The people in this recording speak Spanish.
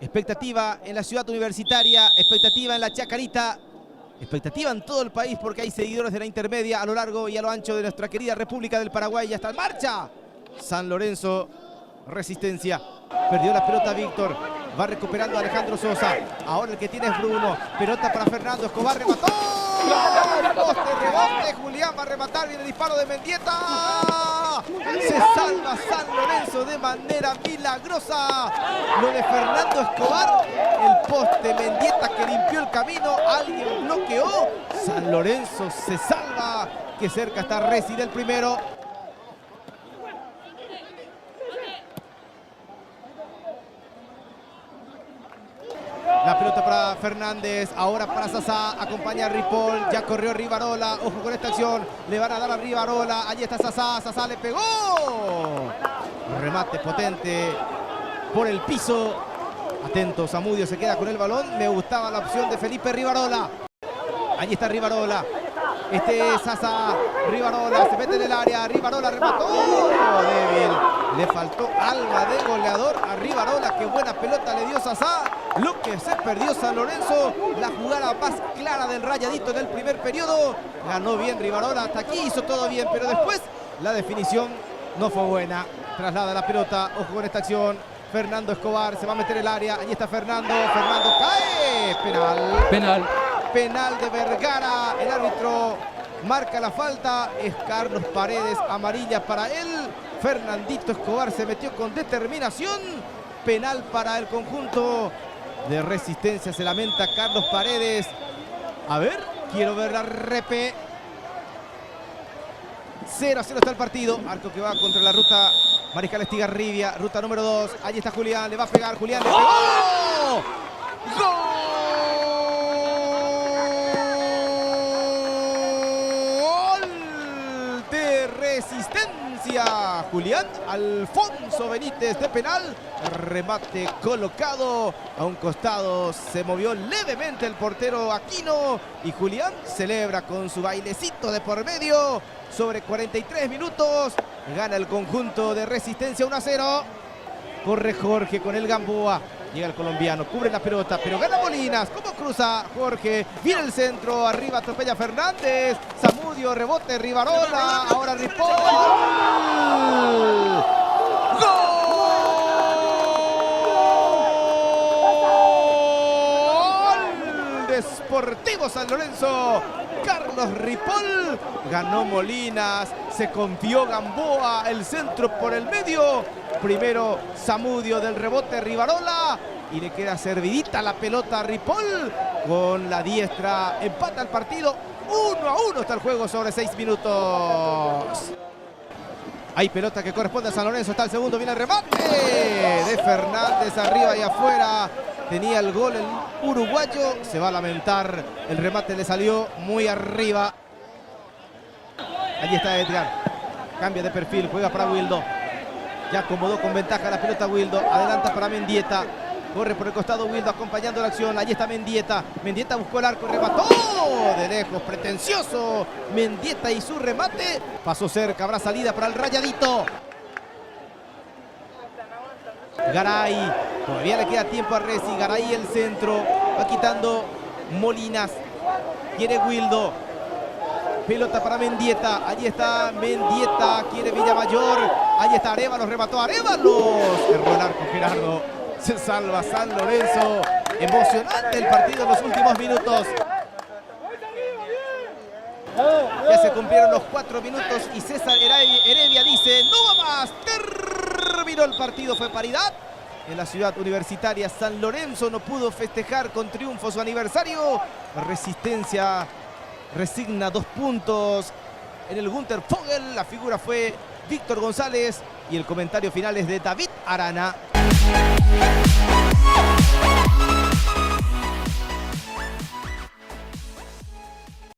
Expectativa en la ciudad universitaria, expectativa en la Chacarita, expectativa en todo el país porque hay seguidores de la intermedia a lo largo y a lo ancho de nuestra querida República del Paraguay. Ya está en marcha San Lorenzo, Resistencia. Perdió la pelota Víctor, va recuperando a Alejandro Sosa. Ahora el que tiene es Bruno, pelota para Fernando Escobar, remató. Poste, rebote, Julián va a rematar, viene el disparo de Mendieta. Se salva San Lorenzo de manera milagrosa. Lo de Fernando Escobar, el poste, Mendieta que limpió el camino, alguien bloqueó. San Lorenzo se salva, que cerca está Resi del primero. La pelota para Fernández, ahora para Sasá, acompaña a Ripoll, ya corrió Rivarola, ojo con esta acción, le van a dar a Rivarola, allí está Sasá, Sasá le pegó. Remate potente por el piso, atento, Zamudio se queda con el balón, me gustaba la opción de Felipe Rivarola. Allí está Rivarola, este es Sasá, Rivarola se mete en el área, Rivarola remató, débil, le faltó alma de goleador a Rivarola, qué buena pelota le dio Sasá. Lo que se perdió San Lorenzo, la jugada más clara del Rayadito en el primer periodo. Ganó bien Rivarola, hasta aquí hizo todo bien, pero después la definición no fue buena. Traslada la pelota, ojo con esta acción. Fernando Escobar se va a meter el área, allí está Fernando, Fernando cae, penal de Vergara, el árbitro marca la falta, es Carlos Paredes, amarilla para él. Fernandito Escobar se metió con determinación, penal para el conjunto de Resistencia, se lamenta Carlos Paredes. A ver, quiero ver la repe. 0-0 está el partido. Arco que va contra la ruta Mariscal Estigarribia, ruta número 2. Allí está Julián, le va a pegar, Julián le pegó. ¡Gol de Resistencia! Julián Alfonso Benítez de penal, remate colocado a un costado, se movió levemente el portero Aquino y Julián celebra con su bailecito de por medio. Sobre 43 minutos gana el conjunto de Resistencia 1-0. Corre Jorge con el Gamboa, llega el colombiano, cubre la pelota, pero gana Molinas. ¿Cómo cruza Jorge? Viene el centro, arriba atropella Fernández. Zamudio, rebote, Rivarola, ahora Ripoll. ¡Gol de Sportivo San Lorenzo! Carlos Ripoll, ganó Molinas, se confió Gamboa, el centro por el medio. Primero Zamudio del rebote Rivarola y le queda servidita la pelota a Ripoll con la diestra. Empata el partido, 1-1 está el juego sobre 6 minutos. Hay pelota que corresponde a San Lorenzo, está el segundo, viene el remate de Fernández arriba y afuera. Tenía el gol el uruguayo, se va a lamentar, el remate le salió muy arriba. Allí está Edgar, cambia de perfil, juega para Wildo. Ya acomodó con ventaja la pelota Wildo, adelanta para Mendieta. Corre por el costado Wildo acompañando la acción, allí está Mendieta. Mendieta buscó el arco, remató de lejos, pretencioso. Mendieta y su remate, pasó cerca, habrá salida para el Rayadito. Garay, todavía le queda tiempo a Resi, Garay el centro, va quitando Molinas, quiere Wildo, pelota para Mendieta, allí está Mendieta, quiere Villamayor, allí está Arévalos, remató Arévalos, erró el arco Gerardo, se salva San Lorenzo, emocionante el partido en los últimos minutos. Ya se cumplieron los 4 minutos y César Heredia dice, no va más, terminó el partido, fue paridad. En la ciudad universitaria San Lorenzo no pudo festejar con triunfo su aniversario. Resistencia resigna 2 puntos en el Gunter Fogel. La figura fue Víctor González y el comentario final es de David Arana.